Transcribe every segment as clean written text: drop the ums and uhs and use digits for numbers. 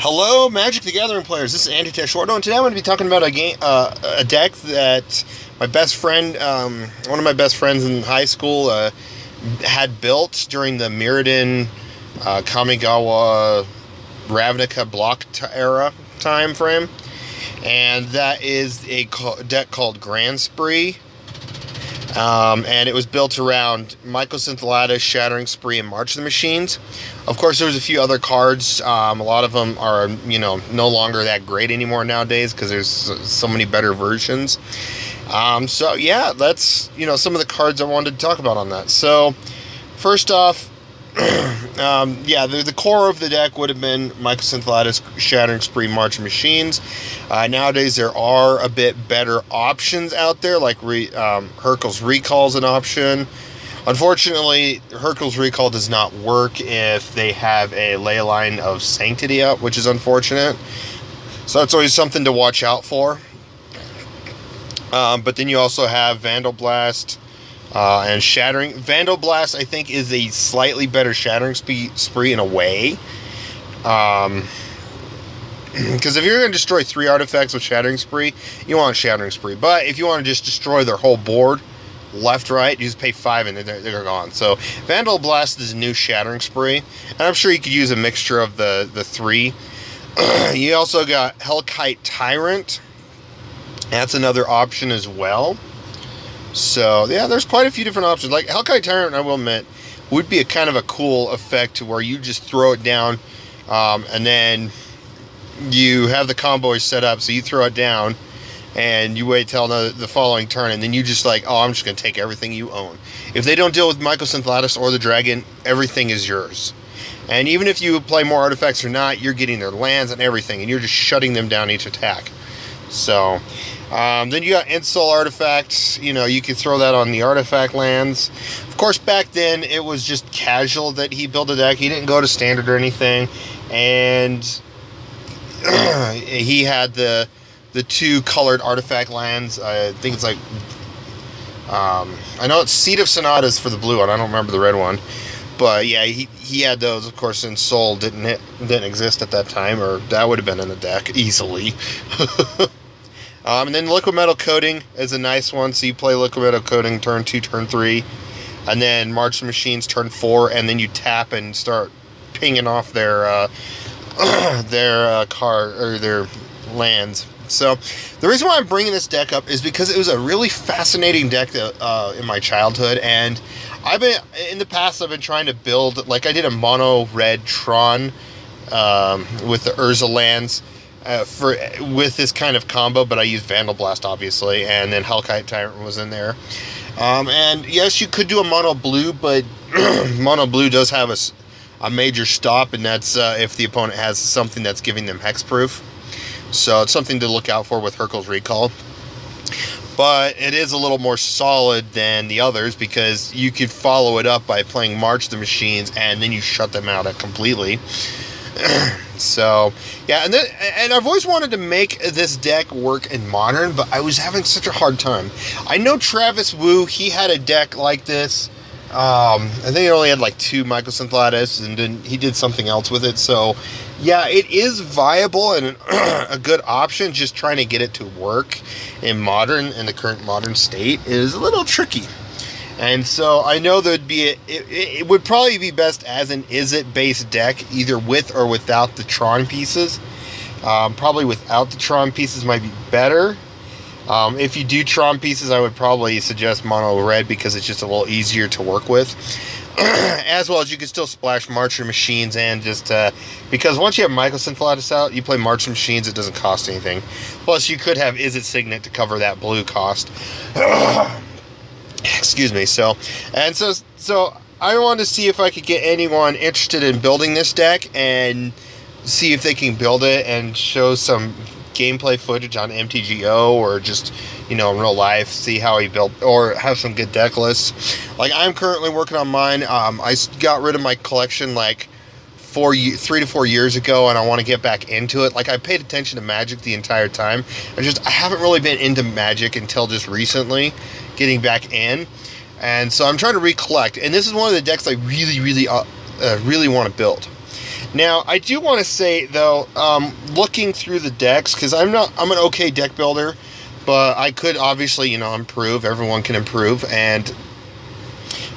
Hello, Magic the Gathering players. This is Andy Teshordo, and today I'm going to be talking about a deck that my best friend, one of my best friends in high school, had built during the Mirrodin, Kamigawa, Ravnica block era time frame, and that is a deck called Grand Spree. And it was built around Mycosynth Lattice, Shattering Spree, and March of the Machines. Of course, there's a few other cards. A lot of them are, no longer that great anymore nowadays because there's so many better versions. So yeah, that's, some of the cards I wanted to talk about on that. So, first off, the core of the deck would have been Mycosynth Lattice, Shattering Spree, March of Machines. Nowadays, there are a bit better options out there, like Hurkyl's Recall is an option. Unfortunately, Hurkyl's Recall does not work if they have a Leyline of Sanctity up, which is unfortunate. So that's always something to watch out for. But then you also have Vandal Blast and Shattering. Vandal Blast, I think, is a slightly better Shattering Spree in a way. Because if you're going to destroy 3 artifacts with Shattering Spree, you want Shattering Spree. But if you want to just destroy their whole board, left, right, you just pay 5 and they're gone. So Vandal Blast is a new Shattering Spree. And I'm sure you could use a mixture of the 3. You also got Hellkite Tyrant. That's another option as well. So, yeah, there's quite a few different options. Like, Hellkite Tyrant, I will admit, would be a kind of a cool effect to where you just throw it down, and then you have the combos set up, so you throw it down, and you wait till the following turn, and then you just I'm just going to take everything you own. If they don't deal with Mycosynth Lattice or the Dragon, everything is yours. And even if you play more artifacts or not, you're getting their lands and everything, and you're just shutting them down each attack. So, then you got Install Artifacts. You could throw that on the artifact lands. Of course, back then, it was just casual that he built a deck. He didn't go to Standard or anything. And he had the 2 colored artifact lands. I think it's I know it's Seed of Sonatas for the blue one. I don't remember the red one. But yeah, he had those. Of course, and Soul didn't exist at that time, or that would have been in the deck easily. And then Liquid Metal Coating is a nice one. So you play Liquid Metal Coating turn 2, turn 3, and then March of Machines turn 4, and then you tap and start pinging off their card or their lands. So the reason why I'm bringing this deck up is because it was a really fascinating deck in my childhood, and I've been trying to build, I did a mono red Tron with the Urza lands with this kind of combo, but I used Vandal Blast obviously, and then Hellkite Tyrant was in there. And yes, you could do a mono blue, but mono blue does have a major stop, and that's if the opponent has something that's giving them hexproof. So it's something to look out for with Hurkyl's Recall. But it is a little more solid than the others because you could follow it up by playing March the Machines, and then you shut them out completely. So, yeah, and I've always wanted to make this deck work in Modern, but I was having such a hard time. I know Travis Wu, he had a deck like this. I think he only had 2 Mycosynth Lattice, and then he did something else with it. So, yeah, it is viable and a good option. Just trying to get it to work in Modern, in the current Modern state, is a little tricky. And so I know it would probably be best as an Izzet based deck, either with or without the Tron pieces. Probably without the Tron pieces might be better. If you do Tron pieces, I would probably suggest mono red because it's just a little easier to work with. As well as you can still splash March of Machines, and just because once you have Mycosynth Lattice out, you play March of Machines, it doesn't cost anything. Plus, you could have Izzet Signet to cover that blue cost. Excuse me. So I wanted to see if I could get anyone interested in building this deck and see if they can build it and show some gameplay footage on MTGO or just, in real life, see how he built, or have some good deck lists. I'm currently working on mine. I got rid of my collection 3 to 4 years ago, and I want to get back into it. I paid attention to Magic the entire time. I haven't really been into Magic until just recently, getting back in. And so I'm trying to recollect. And this is one of the decks I really want to build. Now, I do want to say though, looking through the decks, because I'm an okay deck builder, but I could obviously, improve. Everyone can improve, and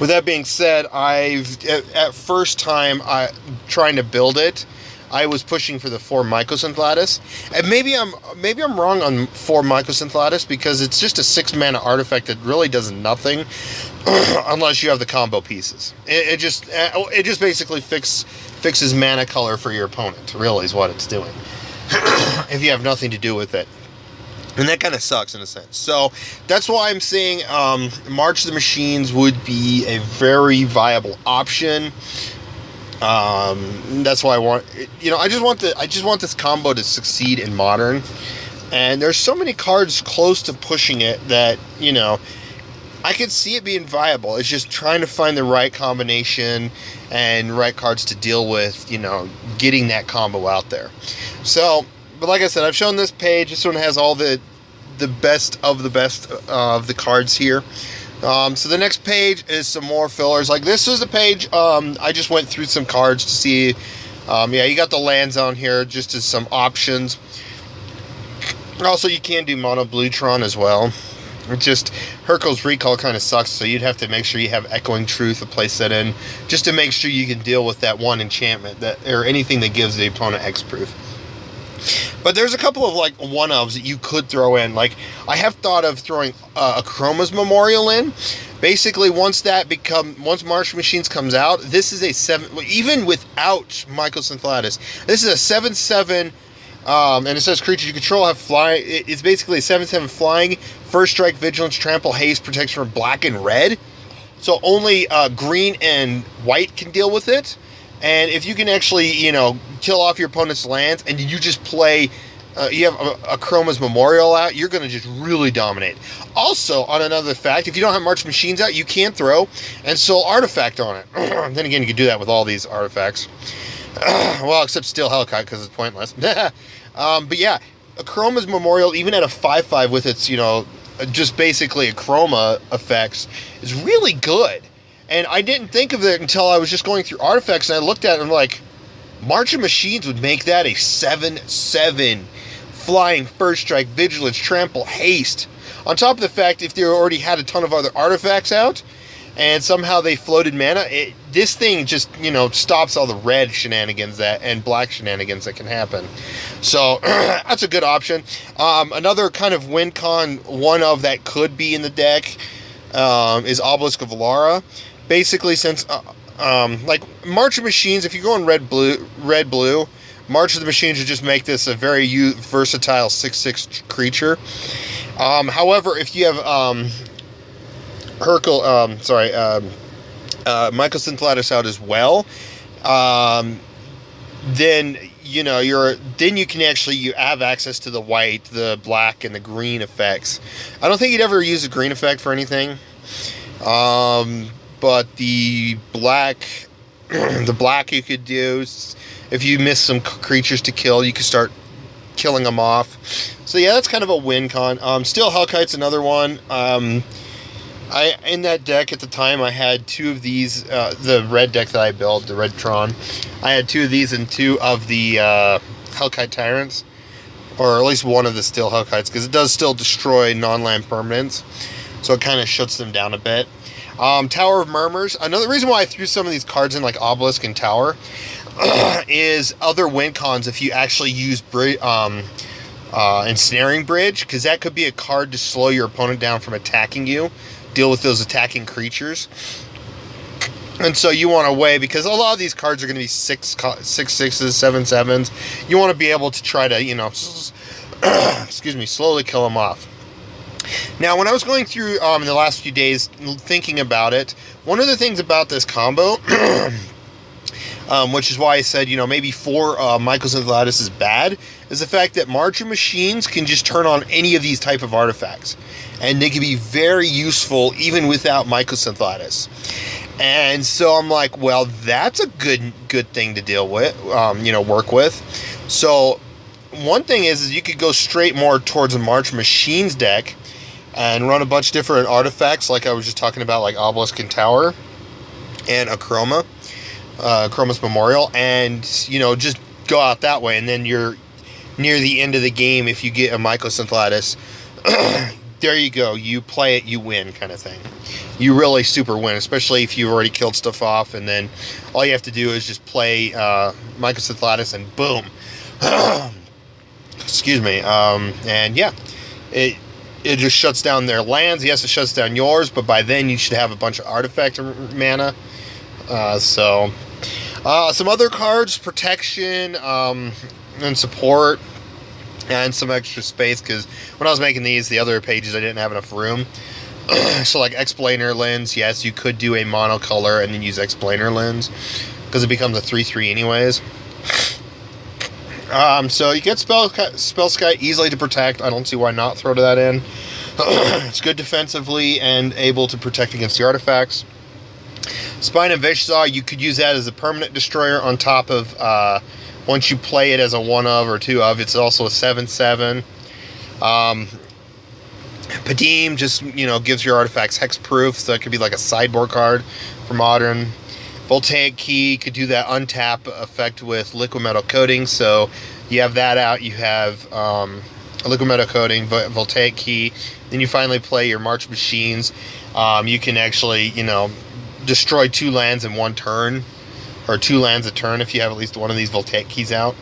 with that being said, at first time trying to build it, I was pushing for the 4 Mycosynth Lattice, and maybe I'm wrong on 4 Mycosynth Lattice, because it's just a 6 mana artifact that really does nothing unless you have the combo pieces. It just basically fixes mana color for your opponent. Really, is what it's doing. If you have nothing to do with it. And that kind of sucks in a sense. So that's why I'm saying March of the Machines would be a very viable option. That's why I want, I just want this combo to succeed in Modern. And there's so many cards close to pushing it that, I could see it being viable. It's just trying to find the right combination and right cards to deal with, getting that combo out there. So, but like I said, I've shown this page. This one has all the best of the cards here. So the next page is some more fillers. Like this is the page, I just went through some cards to see. You got the lands on here just as some options. Also, you can do Mono Bluetron as well. It just, Hurkyl's Recall kind of sucks, so you'd have to make sure you have Echoing Truth to place that in, just to make sure you can deal with that one enchantment, or anything that gives the opponent Hexproof. But there's a couple of one-ofs that you could throw in. Like, I have thought of throwing Akroma's Memorial in. Basically, once March Machines comes out, this is a 7, even without Mycosynth Lattice, this is a 7/7, and it says creatures you control have fly. It's basically a 7/7 flying, first strike, vigilance, trample, haste, protection from black and red. So only green and white can deal with it. And if you can actually, kill off your opponent's lands, and you just play, you have Akroma's Memorial out, you're going to just really dominate. Also, on another fact, if you don't have March Machines out, you can throw Ensoul Artifact on it. Then again, you can do that with all these artifacts. Well, except Steel Hellkite, because it's pointless. But yeah, Akroma's Memorial, even at a 5/5 with its, just basically Akroma effects, is really good. And I didn't think of it until I was just going through artifacts, and I looked at it and I'm like, March of Machines would make that a 7/7 flying, first strike, vigilance, trample, haste. On top of the fact, if they already had a ton of other artifacts out, and somehow they floated mana, this thing just, stops all the red shenanigans and black shenanigans that can happen. So, that's a good option. Another kind of win con one of that could be in the deck is Obelisk of Alara. Basically, since March of Machines, if you go in red blue, March of the Machines would just make this a very versatile 6/6 creature. However, if you have Mycosynth Lattice out as well, then you can actually have access to the white, the black, and the green effects. I don't think you'd ever use a green effect for anything. But the black you could do, if you miss some creatures to kill, you could start killing them off. So yeah, that's kind of a win con. Steel Hellkite's another one. In that deck at the time, I had 2 of these, the red deck that I built, the Red Tron. I had 2 of these and 2 of the Hellkite Tyrants, or at least one of the Steel Hellkites, because it does still destroy non-land permanents, so it kind of shuts them down a bit. Tower of Murmurs. Another reason why I threw some of these cards in, like Obelisk and Tower, is other win cons if you actually use Ensnaring Bridge, because that could be a card to slow your opponent down from attacking you, deal with those attacking creatures. And so you want to weigh, because a lot of these cards are going to be 6/6s, 7/7s. You want to be able to try to, slowly kill them off. Now, when I was going through in the last few days thinking about it, one of the things about this combo, which is why I said, maybe 4 Mycosynth Lattice is bad, is the fact that March of Machines can just turn on any of these type of artifacts. And they can be very useful even without Mycosynth Lattice. And so I'm like, well, that's a good thing to deal with, work with. So one thing is you could go straight more towards a March Machines deck and run a bunch of different artifacts, like I was just talking about, like Obelisk and Tower and Akroma. Chromis Memorial, and you know, just go out that way, and then you're near the end of the game. If you get a Mycosynthelatus, there you go. You play it, you win, kind of thing. You really super win, especially if you've already killed stuff off, and then all you have to do is just play Mycosynthelatus, and boom. Excuse me. And yeah, it just shuts down their lands. Yes, it shuts down yours, but by then you should have a bunch of artifact mana. Some other cards: protection, and support, and some extra space, because when I was making these, the other pages, I didn't have enough room. So like Explainer Lens, yes, you could do a monocolor and then use Explainer Lens, because it becomes a 3/3 anyways. So you get Spellskite easily to protect. I don't see why not throw that in. It's good defensively and able to protect against the artifacts. Spine of Vishzar, you could use that as a permanent destroyer on top of, once you play it as a 1 of or 2 of, it's also a 7/7. Padim just, you know, gives your artifacts hexproof, so it could be like a sideboard card for Modern. Voltaic Key could do that untap effect with Liquid Metal Coating, so you have that out, you have a Liquid Metal Coating, Voltaic Key, then you finally play your March Machines. You can actually, you know, destroy 2 lands in 1 turn, or 2 lands a turn if you have at least one of these Voltaic Keys out.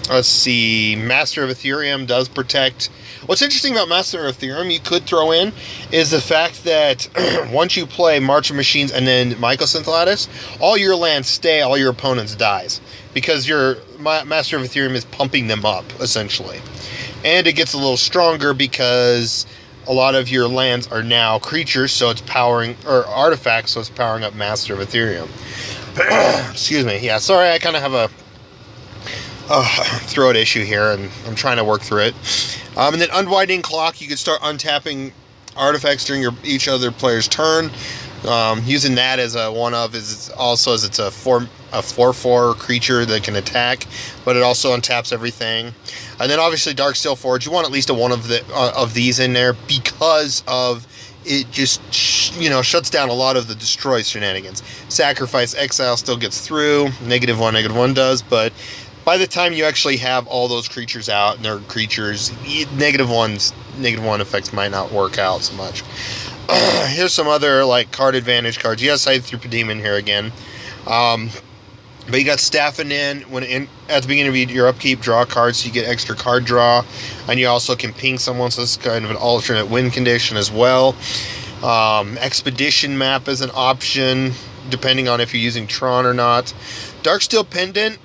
Let's see, Master of Ethereum does protect. What's interesting about Master of Ethereum you could throw in is the fact that once you play March of Machines and then Mycosynthelatus, all your lands stay, all your opponents dies, because your Master of Ethereum is pumping them up, essentially. And it gets a little stronger because a lot of your lands are now creatures, so it's powering, or artifacts, so it's powering up Master of Ethereum. Excuse me. Yeah, sorry, I kind of have a throat issue here, and I'm trying to work through it. And then Unwinding Clock, you can start untapping artifacts during each other player's turn. Using that as a 1 of is also as it's a 4/4 creature that can attack, but it also untaps everything. And then obviously Darksteel Forge, you want at least a 1 of these in there, because of it just, you know, shuts down a lot of the destroy shenanigans. Sacrifice Exile still gets through, -1 does, but by the time you actually have all those creatures out, and they're creatures, -1 effects might not work out so much. Here's some other like card advantage cards. Yes, I threw Padim in here again. But you got Staffin in at the beginning of your upkeep, draw cards, so you get extra card draw, and you also can ping someone, so this is kind of an alternate win condition as well. Expedition Map is an option, depending on if you're using Tron or not. Darksteel Pendant.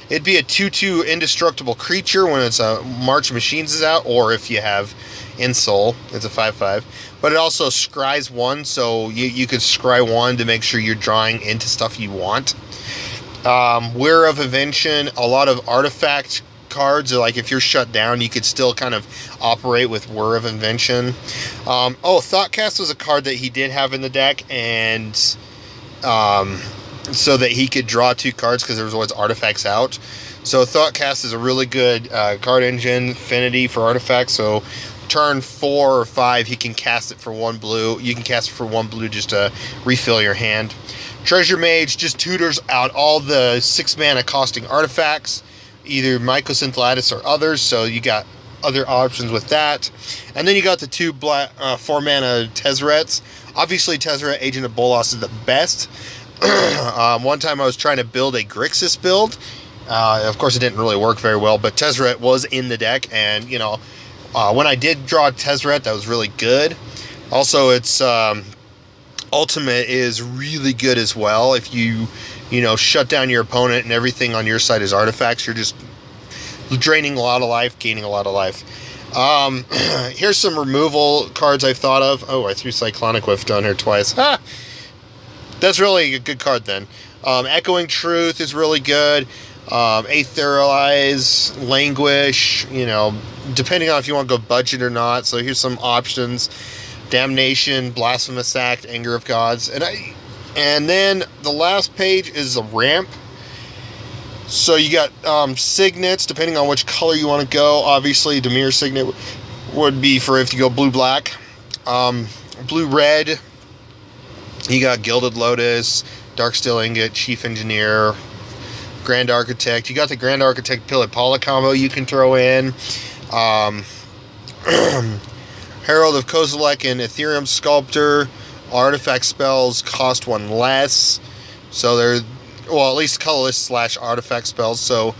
It'd be a 2/2 indestructible creature when it's a March Machines is out, or if you have Insol, it's a 5/5. But it also scries 1, so you could scry 1 to make sure you're drawing into stuff you want. Weir of Invention, a lot of artifact cards, like if you're shut down, you could still kind of operate with Weir of Invention. Thoughtcast was a card that he did have in the deck, and so that he could draw 2 cards because there was always artifacts out. So Thoughtcast is a really good card engine affinity for artifacts. So turn 4 or 5, he can cast it for 1 blue. You can cast it for 1 blue just to refill your hand. Treasure Mage just tutors out all the 6 mana costing artifacts, either Mycosynthelatus or others. So you got other options with that. And then you got the 2 4 mana Tezzerets. Obviously Tezzeret Agent of Bolas is the best. One time I was trying to build a Grixis build. Of course, it didn't really work very well, but Tezzeret was in the deck, and, you know, when I did draw Tezzeret, that was really good. Also, its ultimate is really good as well. If you know, shut down your opponent and everything on your side is artifacts, you're just draining a lot of life, gaining a lot of life. Here's some removal cards I've thought of. Oh, I threw Cyclonic Whiff down here twice. Ha! That's really a good card then. Echoing Truth is really good. Aetherize, Languish, you know, depending on if you want to go budget or not. So here's some options. Damnation, Blasphemous Act, Anger of Gods. And then the last page is a ramp. So you got signets, depending on which color you want to go. Obviously, Dimir signet would be for if you go blue-black. Blue-red You got Gilded Lotus, Darksteel Ingot, Chief Engineer, Grand Architect. You got the Grand Architect Pili-Pala combo you can throw in. Herald of Kozilek and Ethereum Sculptor. Artifact spells cost one less. So they're, well, at least colorless / artifact spells. So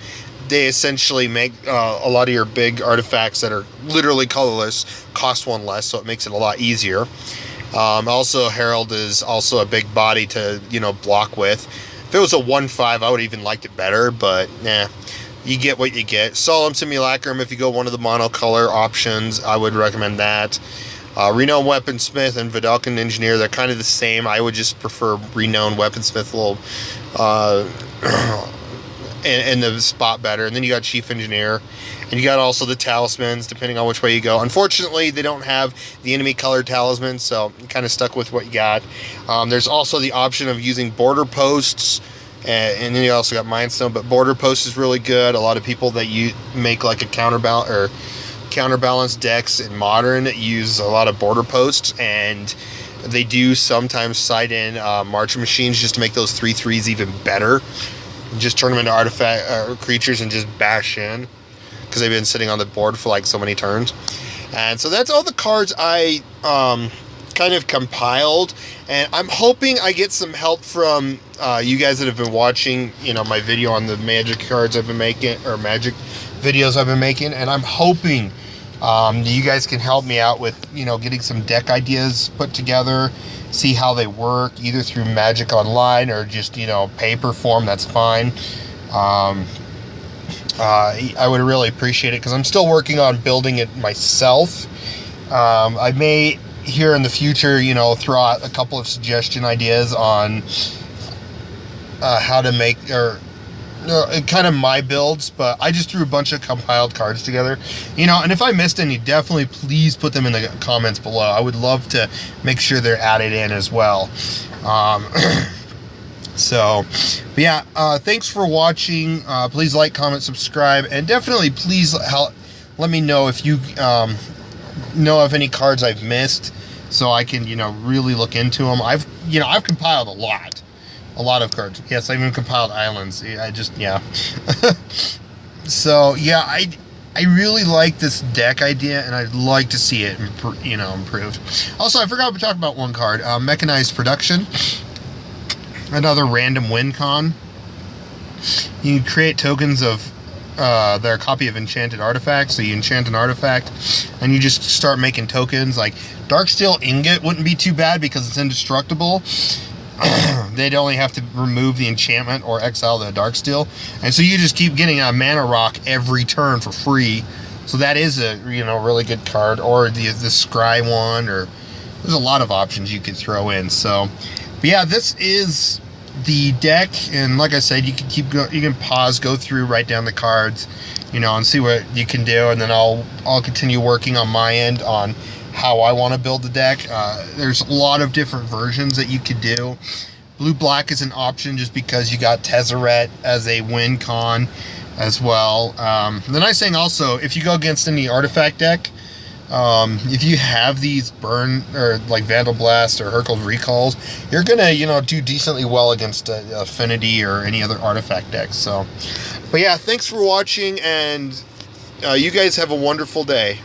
they essentially make a lot of your big artifacts that are literally colorless cost one less. So it makes it a lot easier. Also, Herald is also a big body to, block with. If it was a 1/5, I would even liked it better, but nah, you get what you get. Solemn Simulacrum, if you go one of the monocolor options, I would recommend that. Renowned Weaponsmith and Vidalcan Engineer, they're kind of the same. I would just prefer Renowned Weaponsmith a little in the spot better. And then you got Chief Engineer, and you got also the talismans, depending on which way you go. Unfortunately, they don't have the enemy colored talisman, so you're kind of stuck with what you got. There's also the option of using border posts, and then you also got Mindstone, but border post is really good. A lot of people that you make like a counterbalance decks in Modern use a lot of border posts, and they do sometimes side in Marching Machines just to make those 3/3s even better. Just turn them into artifact creatures and just bash in, because they've been sitting on the board for like so many turns. And so that's all the cards I kind of compiled, and I'm hoping I get some help from you guys that have been watching, my video on the Magic cards I've been making, or Magic videos I've been making, and I'm hoping you guys can help me out with, getting some deck ideas put together, see how they work, either through Magic Online or just, paper form, that's fine. I would really appreciate it, because I'm still working on building it myself. I may, here in the future, throw out a couple of suggestion ideas on how to make, or kind of my builds, but I just threw a bunch of compiled cards together, and if I missed any, definitely please put them in the comments below. I would love to make sure they're added in as well. So, but yeah, thanks for watching. Please like, comment, subscribe, and definitely please let me know if you know of any cards I've missed, so I can, really look into them. I've compiled a lot of cards. Yes, I even compiled islands. Yeah. So yeah, I really like this deck idea, and I'd like to see it, improved. Also, I forgot to talk about one card, Mechanized Production. Another random win con. You create tokens of their copy of enchanted artifacts. So you enchant an artifact, and you just start making tokens. Like Darksteel Ingot wouldn't be too bad because it's indestructible. They'd only have to remove the enchantment or exile the Darksteel, and so you just keep getting a mana rock every turn for free. So that is a really good card. Or the Scry one, or there's a lot of options you could throw in. So, but yeah, this is the deck, and like I said, you can you can pause, go through, write down the cards, and see what you can do, and then I'll continue working on my end on how I want to build the deck. There's a lot of different versions that you could do. Blue-black is an option just because you got Tezzeret as a win con as well. The nice thing also, if you go against any artifact deck, if you have these burn, or like Vandal Blast or Hurkyl's Recalls, you're gonna do decently well against Affinity or any other artifact decks. So, but yeah, thanks for watching, and you guys have a wonderful day.